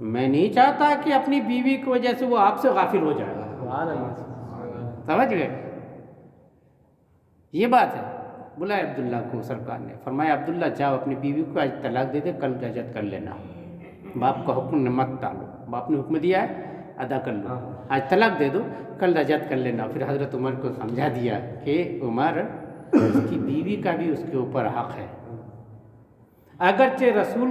میں نہیں چاہتا کہ اپنی بیوی کی وجہ سے وہ آپ سے غافل ہو جائے. سمجھ گئے؟ یہ بات ہے. بلایا عبداللہ کو سرکار نے، فرمایا عبداللہ جاؤ اپنی بیوی کو آج طلاق دے دے، کل رجعت کر لینا. باپ کا حکم مت ٹالو، باپ نے حکم دیا ہے ادا کر لو، آج طلاق دے دو کل رجعت کر لینا. پھر حضرت عمر کو سمجھا دیا کہ عمر اس کی بیوی کا بھی اس کے اوپر حق ہے. اگرچہ رسول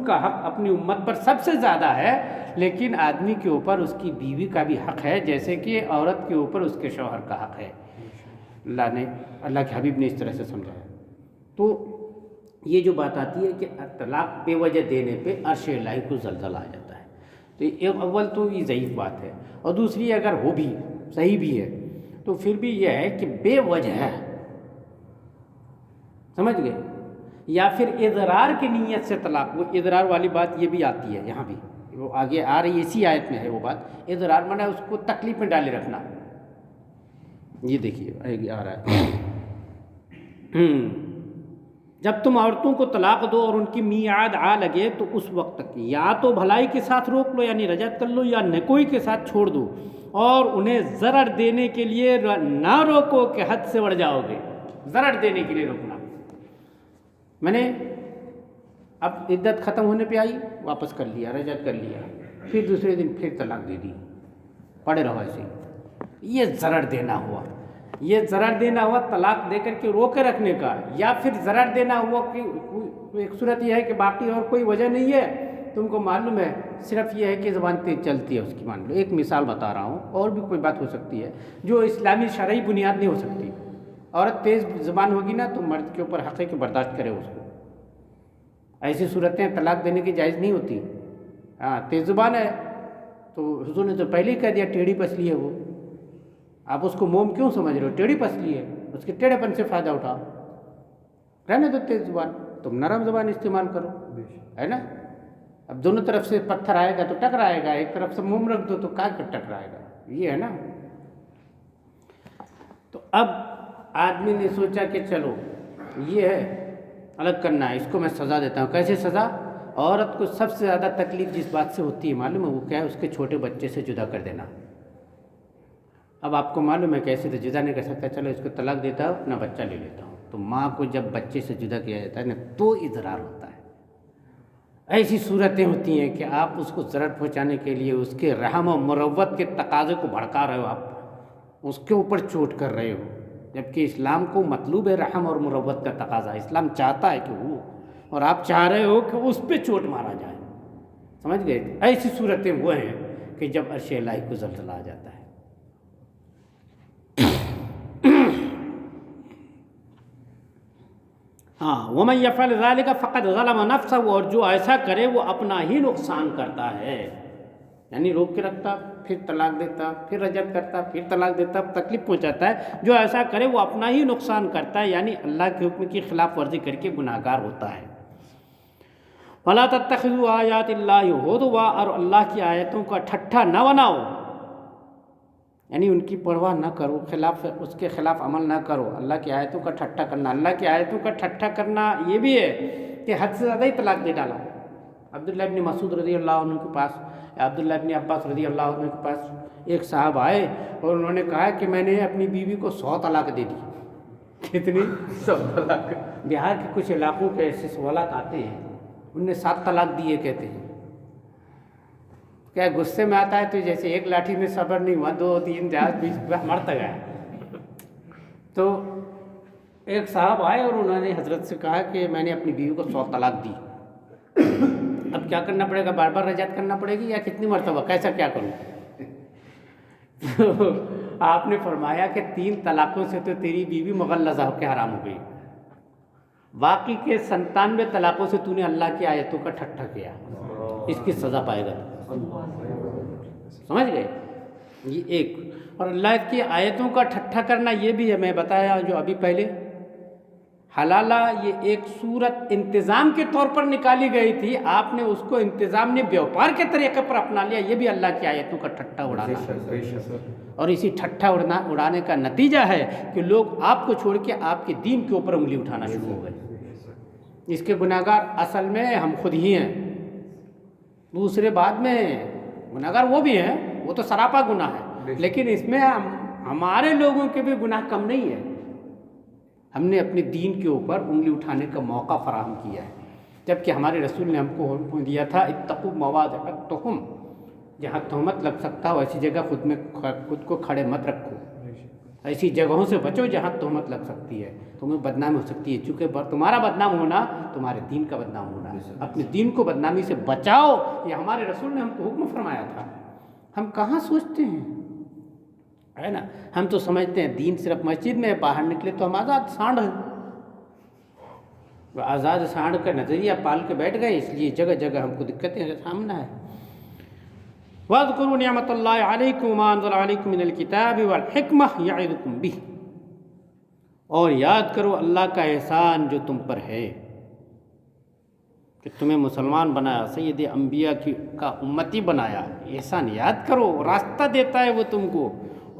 کا حق اپنی امت پر سب سے زیادہ ہے، لیکن آدمی کے اوپر اس کی بیوی کا بھی حق ہے، جیسے کہ عورت کے اوپر اس کے شوہر کا حق ہے. اللہ کے حبیب نے اس طرح سے سمجھایا. تو یہ جو بات آتی ہے کہ طلاق بے وجہ دینے پہ عرش الہی کو زلزلہ آ جاتا ہے، تو ایک اول تو یہ ضعیف بات ہے، اور دوسری اگر ہو بھی صحیح بھی ہے تو پھر بھی یہ ہے کہ بے وجہ ہے. سمجھ گئے؟ یا پھر اضرار کی نیت سے طلاق. وہ اضرار والی بات یہ بھی آتی ہے یہاں بھی، وہ آگے آ رہی ہے، اسی آیت میں ہے وہ بات. اضرار مانا اس کو تکلیف میں ڈالے رکھنا. یہ دیکھیے آ رہا ہے. جب تم عورتوں کو طلاق دو اور ان کی میعاد آ لگے تو اس وقت تک یا تو بھلائی کے ساتھ روک لو یعنی رجعت کر لو، یا نکوئی کے ساتھ چھوڑ دو، اور انہیں ضرر دینے کے لیے نہ روکو کہ حد سے بڑھ جاؤ گے. ضرر دینے کے لیے روکنا. میں نے اب عدت ختم ہونے پہ آئی، واپس کر لیا، رجعت کر لیا، پھر دوسرے دن پھر طلاق دے دی، پڑے رہو ایسے. یہ ضرر دینا ہوا. یہ ضرر دینا ہوا طلاق دے کر کے روکے رکھنے کا، یا پھر ضرر دینا ہوا کہ ایک صورت یہ ہے کہ باقی اور کوئی وجہ نہیں ہے، تم کو معلوم ہے، صرف یہ ہے کہ زبان تیز چلتی ہے اس کی. مان لو ایک مثال بتا رہا ہوں، اور بھی کوئی بات ہو سکتی ہے جو اسلامی شرعی بنیاد نہیں ہو سکتی. عورت تیز زبان ہوگی نا تو مرد کے اوپر حق ہے کہ برداشت کرے اس کو. ایسی صورتیں طلاق دینے کی جائز نہیں ہوتی. ہاں تیز زبان ہے تو حضور نے تو پہلے ہی کہہ دیا ٹیڑھی پسلی ہے وہ. آپ اس کو موم کیوں سمجھ رہے ہو؟ ٹیڑھی پسلی ہے، اس کے ٹیڑھے پن سے فائدہ اٹھاؤ. رہنے دو تیز زبان، تم نرم زبان استعمال کرو، ہے نا. اب دونوں طرف سے پتھر آئے گا تو ٹکرائے گا، ایک طرف سے موم رکھ دو تو کاٹ کر ٹکرائے گا. یہ ہے نا. تو اب آدمی نے سوچا کہ چلو یہ ہے الگ کرنا ہے، اس کو میں سزا دیتا ہوں. کیسے سزا؟ عورت کو سب سے زیادہ تکلیف جس بات سے ہوتی ہے معلوم ہے وہ کیا ہے؟ اس کے چھوٹے بچے سے جدا کر دینا. اب آپ کو معلوم ہے کیسے تو جدا نہیں کر سکتا، چلو اس کو طلاق دیتا ہوں اپنا بچہ لے لیتا ہوں. تو ماں کو جب بچے سے جدا کیا جاتا ہے نا تو اضرار ہوتا ہے. ایسی صورتیں ہوتی ہیں کہ آپ اس کو ضرر پہنچانے کے لیے اس کے رحم و مروت کے تقاضے کو بھڑکا رہے ہو، آپ اس کے اوپر چوٹ کر رہے ہو، جبکہ اسلام کو مطلوب ہے رحم اور مروت کا تقاضا. اسلام چاہتا ہے کہ وہ، اور آپ چاہ رہے ہو کہ اس پہ چوٹ مارا جائے. سمجھ گئے؟ ایسی صورتیں وہ ہیں کہ جب عرش الہی کو زلزلہ آ جاتا ہے. ہاں وَمَن يَفْعَلْ ذَلِكَ فَقَدْ ظَلَمَ نَفْسَهُ، اور جو ایسا کرے وہ اپنا ہی نقصان کرتا ہے. یعنی روک کے رکھتا، پھر طلاق دیتا، پھر رجعت کرتا، پھر طلاق دیتا، تکلیف پہنچاتا ہے. جو ایسا کرے وہ اپنا ہی نقصان کرتا ہے، یعنی اللہ کے حکم کی خلاف ورزی کر کے گناہ گار ہوتا ہے. وَلَا تَتَّخِذُوا آیَاتِ اللَّهِ هُزُوًا، اور اللہ کی آیتوں کا ٹھٹھا نہ بناؤ، یعنی ان کی پرواہ نہ کرو، اس کے خلاف عمل نہ کرو. اللہ کی آیتوں کا ٹھٹھا کرنا، اللہ کی آیتوں کا ٹھٹھا کرنا یہ بھی ہے کہ حد سے زیادہ ہی طلاق دے ڈالا. عبداللہ ابن مسعود رضی اللہ عنہ کے پاس، عبداللہ ابن عباس رضی اللہ عنہ کے پاس ایک صاحب آئے اور انہوں نے کہا کہ میں نے اپنی بیوی کو 100 طلاق دے دی. کتنی؟ 100 طلاق. بہار کے کچھ علاقوں کے ایسے سوالات آتے ہیں، انہوں نے 7 طلاق دیے کہتے ہیں. کیا غصے میں آتا ہے تو جیسے ایک لاٹھی میں صبر نہیں ہوا، 2 3 جہاز بیچ مرتا گیا. تو ایک صاحب آئے اور انہوں نے حضرت سے کہا کہ میں نے اپنی بیوی کو 100 طلاق دی، اب کیا کرنا پڑے گا؟ بار بار رجعت کرنا پڑے گی یا کتنی مرتبہ؟ کیسا کیا کروں؟ تو آپ نے فرمایا کہ 3 طلاقوں سے تو تیری بیوی مغلظہ ہو کے حرام ہو گئی، باقی کے 97 طلاقوں سے تو نے اللہ کی آیتوں کا ٹھٹھا کیا، اس کی سزا پائے گا. سمجھ گئے؟ یہ ایک. اور اللہ کی آیتوں کا ٹھٹھا کرنا یہ بھی ہے، میں بتایا جو ابھی پہلے، حلالہ یہ ایک صورت انتظام کے طور پر نکالی گئی تھی، آپ نے اس کو انتظام نے بیوپار کے طریقے پر اپنا لیا. یہ بھی اللہ کی آیتوں کا ٹھٹھا اڑانا ہے، اور اسی ٹھٹھا اڑانے کا نتیجہ ہے کہ لوگ آپ کو چھوڑ کے آپ کے دین کے اوپر انگلی اٹھانا شروع ہو گئے. اس کے گناہگار اصل میں ہم خود ہی ہیں. دوسرے بعد میں گناہگار وہ بھی ہیں، وہ تو سراپا گناہ ہے، لیکن اس میں ہمارے لوگوں کے بھی گناہ کم نہیں ہے۔ ہم نے اپنے دین کے اوپر انگلی اٹھانے کا موقع فراہم کیا ہے، جبکہ ہمارے رسول نے ہم کو حکم دیا تھا اتقوا مواضع التہم، جہاں تہمت لگ سکتا ہو ایسی جگہ خود کو کھڑے مت رکھو، ایسی جگہوں سے بچو جہاں تہمت لگ سکتی ہے، تمہیں بدنامی ہو سکتی ہے، چونکہ تمہارا بدنام ہونا تمہارے دین کا بدنام ہونا ہے، اپنے دین کو بدنامی سے بچاؤ، یہ ہمارے رسول نے ہم کو حکم فرمایا تھا۔ ہم کہاں سوچتے ہیں، ہے نا، ہم تو سمجھتے ہیں دین صرف مسجد میں، باہر نکلے تو ہم آزاد سانڈ ہیں، آزاد سانڈ کا نظریہ پال کے بیٹھ گئے، اس لیے جگہ جگہ ہم کو دقتیں کا سامنا ہے۔ وَاذْكُرُوا نِعْمَةَ اللَّهِ عَلَيْكُمْ وَمَا أَنزَلَ عَلَيْكُم مِّنَ الْكِتَابِ وَالْحِكْمَةِ يَعِظُكُم بِهِ، اور یاد کرو اللہ کا احسان جو تم پر ہے کہ تمہیں مسلمان بنایا، سید انبیاء کا امتی بنایا، احسان یاد کرو، راستہ دیتا ہے وہ تم کو،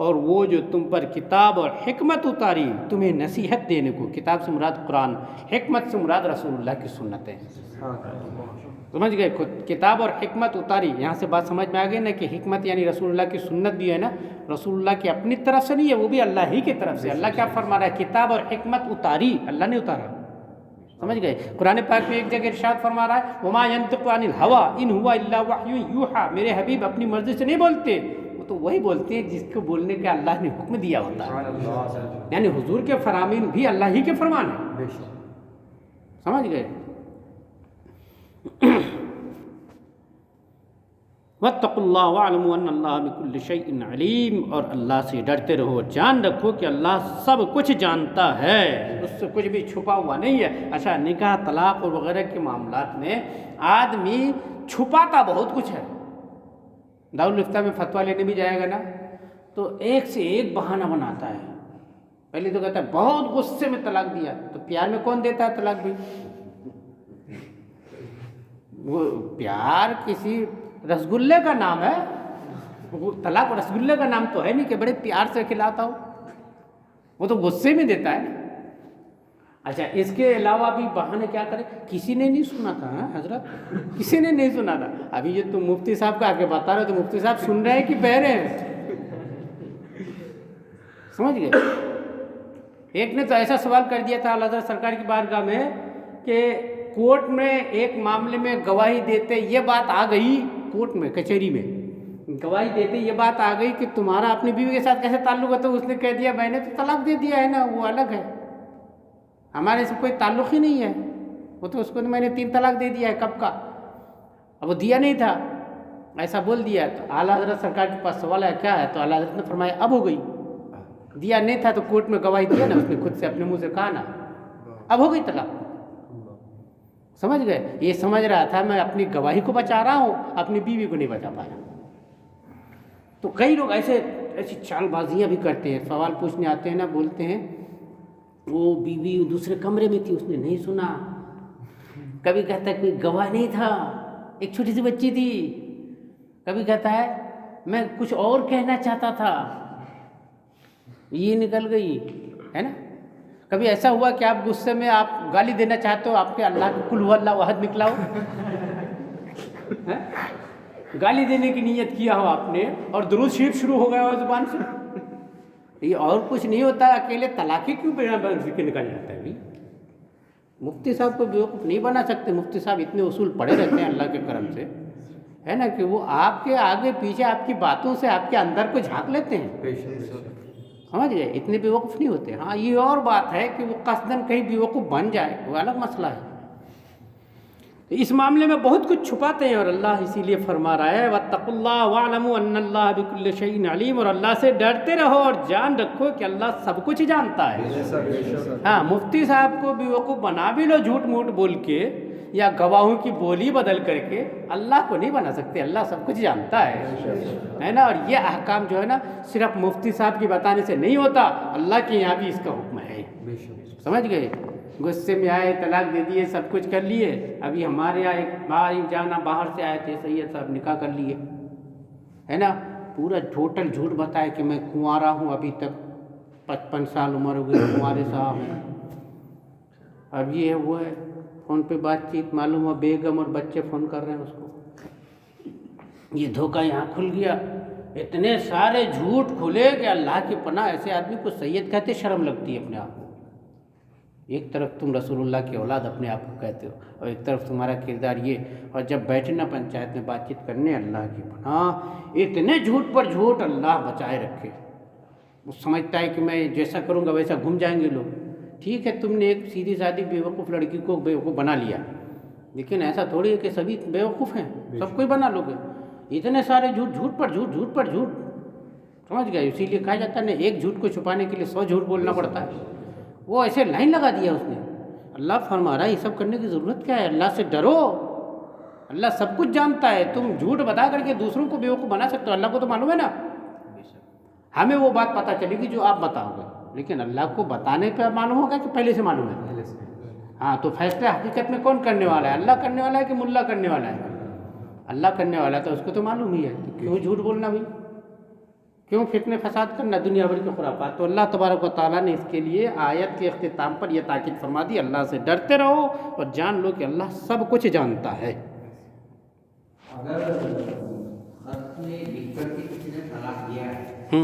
اور وہ جو تم پر کتاب اور حکمت اتاری تمہیں نصیحت دینے کو، کتاب سے مراد قرآن، حکمت سے مراد رسول اللہ کی سنتیں، سمجھ گئے، کتاب اور حکمت اتاری، یہاں سے بات سمجھ میں آ گئی نا کہ حکمت یعنی رسول اللہ کی سنت بھی ہے نا، رسول اللہ کی اپنی طرف سے نہیں ہے، وہ بھی اللہ ہی کی طرف سے۔ اللہ کیا فرما رہا ہے، کتاب اور حکمت اتاری، اللہ نے اتارا، سمجھ گئے۔ قرآن پاک میں ایک جگہ ارشاد فرما رہا ہے وما ينطق عن الهوى ان هو الا وحی یوحى، میرے حبیب اپنی مرضی سے نہیں بولتے، وہ تو وہی بولتے ہیں جس کو بولنے کا اللہ نے حکم دیا ہوتا ہے، یعنی حضور کے فرامین بھی اللہ ہی کے فرمان ہیں، سمجھ گئے۔ وَاتَّقُوا اللَّهَ وَاعْلَمُوا أَنَّ اللَّهَ بِكُلِّ شَيْءٍ عَلِيمٌ، اور اللہ سے ڈرتے رہو، جان رکھو کہ اللہ سب کچھ جانتا ہے، اس سے کچھ بھی چھپا ہوا نہیں ہے۔ اچھا، نکاح، طلاق اور وغیرہ کے معاملات میں آدمی چھپاتا بہت کچھ ہے۔ دارالفتہ میں فتویٰ لینے بھی جائے گا نا تو ایک سے ایک بہانہ بناتا ہے، پہلے تو کہتا ہے بہت غصے میں طلاق دیا، تو پیار میں کون دیتا ہے طلاق بھی؟ وہ پیار کسی رسگلے کا نام ہے، طلاق رسگلے کا نام تو ہے نہیں کہ بڑے پیار سے کھلاتا ہو، وہ تو غصے میں دیتا ہے۔ اچھا، اس کے علاوہ بھی بہانے کیا کرے، کسی نے نہیں سنا تھا حضرت، کسی نے نہیں سنا تھا، ابھی یہ تم مفتی صاحب کا آگے بتا رہے ہو تو مفتی صاحب سن رہے ہیں کہ بہرے ہیں، سمجھ گئے۔ ایک نے تو ایسا سوال کر دیا تھا حضرت سرکار کی بارگاہ میں کہ کورٹ میں ایک معاملے میں گواہی دیتے یہ بات آ گئی، کورٹ میں کچہری میں گواہی دیتے یہ بات آ گئی کہ تمہارا اپنی بیوی کے ساتھ کیسے تعلق ہے، تو اس نے کہہ دیا میں نے تو طلاق دے دیا ہے نا، وہ الگ ہے، ہمارے سے کوئی تعلق ہی نہیں ہے، وہ تو اس کو میں نے 3 طلاق دے دیا ہے، کب کا، اب وہ دیا نہیں تھا، ایسا بول دیا۔ تو اعلیٰ حضرت سرکار کے پاس سوال ہے کیا ہے، تو اعلیٰ حضرت نے فرمایا اب ہو گئی، دیا نہیں تھا تو کورٹ میں گواہی دیا نا، اس نے خود سے اپنے منہ سے کہا نا، اب ہو گئی طلاق، سمجھ گئے۔ یہ سمجھ رہا تھا میں اپنی گواہی کو بچا رہا ہوں، اپنی بیوی کو نہیں بچا پایا۔ تو کئی لوگ ایسی چال بازیاں بھی کرتے ہیں، سوال پوچھنے آتے ہیں نا، بولتے ہیں وہ بیوی دوسرے کمرے میں تھی، اس نے نہیں سنا، کبھی کہتا ہے کوئی گواہ نہیں تھا، ایک چھوٹی سی بچی تھی، کبھی کہتا ہے میں کچھ اور کہنا چاہتا تھا، یہ نکل گئی، ہے نا۔ کبھی ایسا ہوا کہ آپ غصے میں آپ گالی دینا چاہتے ہو، آپ کے اللہ کے قل هو اللہ احد نکلا ہو، گالی دینے کی نیت کیا ہو آپ نے اور درود شریف شروع ہو گیا ہو زبان سے، یہ اور کچھ نہیں ہوتا، اکیلے طلاقی کیوں بنا کے نکل جاتا ہے۔ مفتی صاحب کو بیوقوف نہیں بنا سکتے، مفتی صاحب اتنے اصول پڑھے رہتے ہیں اللہ کے کرم سے، ہے نا، کہ وہ آپ کے آگے پیچھے آپ کی باتوں سے آپ کے اندر کو جھانک لیتے ہیں، سمجھ گئے، اتنے بیوقوف نہیں ہوتے۔ ہاں، یہ اور بات ہے کہ وہ قصداً کہیں بیوقوف بن جائے، وہ الگ مسئلہ ہے۔ اس معاملے میں بہت کچھ چھپاتے ہیں، اور اللہ اسی لیے فرما رہا ہے وَاتَّقُوا اللَّهَ وَاعْلَمُوا أَنَّ اللَّهَ بِكُلِّ شَيْءٍ عَلِيمٌ، اور اللہ سے ڈرتے رہو اور جان رکھو کہ اللہ سب کچھ جانتا ہے۔ ہاں، مفتی صاحب کو بیوقوف بنا بھی لو جھوٹ موٹ بول کے یا گواہوں کی بولی بدل کر کے، اللہ کو نہیں بنا سکتے، اللہ سب کچھ جانتا ہے نا۔ اور یہ احکام جو ہے نا صرف مفتی صاحب کی بتانے سے نہیں ہوتا، اللہ کے یہاں بھی اس کا حکم ہے، سمجھ گئے۔ غصے میں آئے، طلاق دے دیے، سب کچھ کر لیے، ابھی ہمارے یہاں ایک بھائی جانا باہر سے آئے تھے، سید صاحب نکاح کر لیے، ہے نا، پورا ٹوٹل جھوٹ بتایا کہ میں کنوارا ہوں، ابھی تک 55 سال عمر ہو گئی، کنوارے صاحب ہیں، اب یہ ہے وہ ہے، فون پہ بات چیت، معلوم ہوا بیگم اور بچے فون کر رہے ہیں اس کو، یہ دھوکہ یہاں کھل گیا، اتنے سارے جھوٹ کھلے کہ اللہ کی پناہ، ایسے آدمی کو سید کہتے شرم لگتی ہے اپنے آپ کو۔ ایک طرف تم رسول اللہ کی اولاد اپنے آپ کو کہتے ہو، اور ایک طرف تمہارا کردار یہ، اور جب بیٹھے نا پنچایت میں بات چیت کرنے، اللہ کی پناہ اتنے جھوٹ پر جھوٹ، اللہ بچائے رکھے۔ وہ سمجھتا ہے کہ میں جیسا کروں گا ویسا گھوم جائیں گے لوگ۔ ٹھیک ہے، تم نے ایک سیدھی سادھی بیوقوف لڑکی کو بیوقوف بنا لیا، لیکن ایسا تھوڑی ہے کہ سبھی بیوقوف ہیں، سب کوئی بنا لو گے۔ اتنے سارے جھوٹ، جھوٹ پر جھوٹ، جھوٹ پر جھوٹ، سمجھ گئے؟ اسی لیے کہا جاتا ہے نا، ایک جھوٹ کو چھپانے کے لیے 100 جھوٹ بولنا پڑتا ہے۔ وہ ایسے لائن لگا دیا اس نے۔ اللہ فرما رہا ہے یہ سب کرنے کی ضرورت کیا ہے؟ اللہ سے ڈرو، اللہ سب کچھ جانتا ہے۔ تم جھوٹ بتا کر کے دوسروں کو بیوقوف بنا سکتے ہو، اللہ کو تو معلوم ہے نا۔ ہمیں وہ بات پتہ چلے گی جو آپ بتاؤ گے، لیکن اللہ کو بتانے پہ معلوم ہوگا کہ پہلے سے معلوم ہے؟ ہاں، تو فیصلہ حقیقت میں کون کرنے والا ہے؟ اللہ کرنے والا ہے کہ ملا کرنے والا ہے؟ اللہ کرنے والا ہے، تو اس کو تو معلوم ہی ہے، تو کیوں جھوٹ بولنا بھی، کیوں فتنے فساد کرنا، دنیا بھر کے خرافات۔ تو اللہ تبارک و تعالیٰ نے اس کے لیے آیت کے اختتام پر یہ تاکید فرما دی، اللہ سے ڈرتے رہو اور جان لو کہ اللہ سب کچھ جانتا ہے۔ اگر خط میں لکھ کر کے کسی نے طلاق دیا ہے